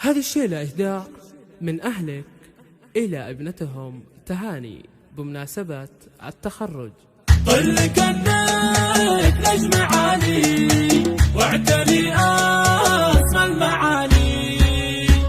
هذه الشيلة إهداء من أهلك إلى ابنتهم تهاني بمناسبة التخرج. قل كأنك نجم عالي واعتلي أسمى المعالي،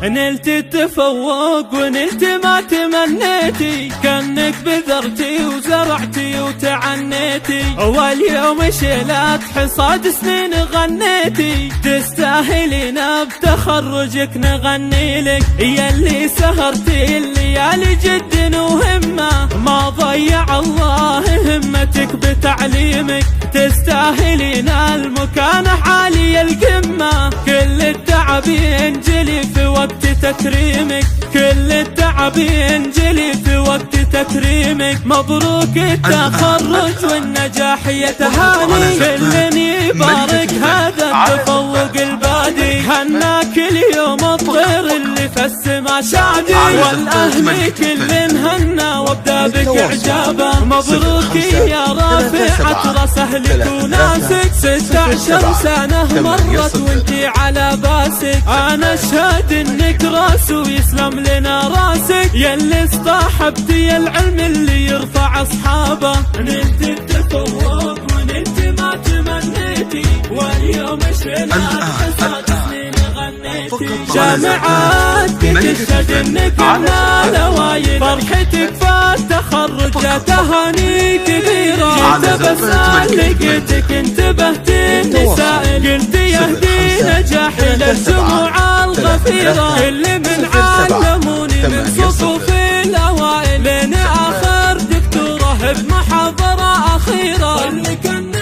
نلت التفوق ونلت ما تمنيتي، كأنك بذرتي وزرعتي وتعنيتي، واليوم شيلات حصاد سنين غنيتي، تستاهلين بتخرجك نغني لك، ياللي سهرتي الليالي جد وهمة، ما ضيع الله همتك بتعليمك، تستاهلين المكانة عالية القمة، كل التعب ينجلي في وقت تكريمك، كل التعب ينجلي في وقت تكريمك، مبروك التخرج والنجاح يا تهاني، كل يبارك هذا التفوق البادي، هناك اليوم الطير اللي في السما شادي، والاهل كل هنا وابدا بك اعجابه، مبروك يا رافعة راس اهلك وناسك، 16 سنة مرت وانتي على باسك، انا اشهد انك راس ويسلم لنا راسك، ياللي اصطحبتي العلم اللي يرفع اصحابه، نلت التفوق ونلت ما تمنيتي، واليوم شيلات حصاد سنين غنيتي، جامعاتك تشهد انك من الاوائل، فرحتك فالتخرج تهاني كبيرة، جيت بسأل لقيتك انتبهت النسائل، قلت يهدي نجاحي للجموع الغفيرة، اللي من علموني من صفوف الاوائل، لين اخر دكتورة بمحاضرة اخيرة، قل كأنك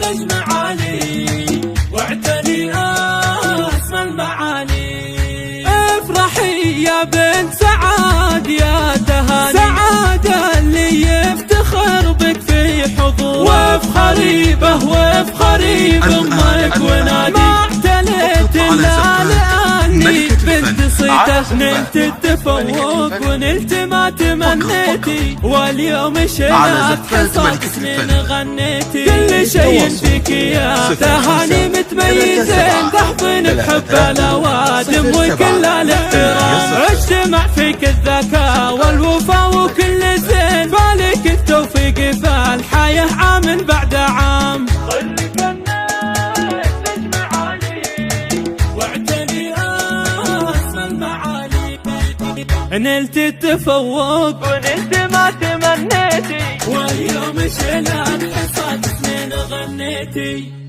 نجم عالي واعتلي اسمى المعالي، افرحي يا بنت سعاد يا تهاني، سعادة اللي يفتخر بك في حضور، وافخري به وافخري بامك ونادي، ما اعتليت الا لاني بنت صيته، نلت التفوق ونلت ما تمنيتي، واليوم شيلات حصاد سنين غنيتي، كل شيء فيك يا تهاني متميزين، تحضن بحب الاوادم وكل الاحترام، اجتمع فيك الذكاء والوفا وكل زين، فالك التوفيق في الحياة عام بعد عام، قل كأنك نجم عالي واعتلي اسمى المعالي، نلت التفوق ونلت ما تمنيتي، واليوم شيلات حصاد سنين غنيتي.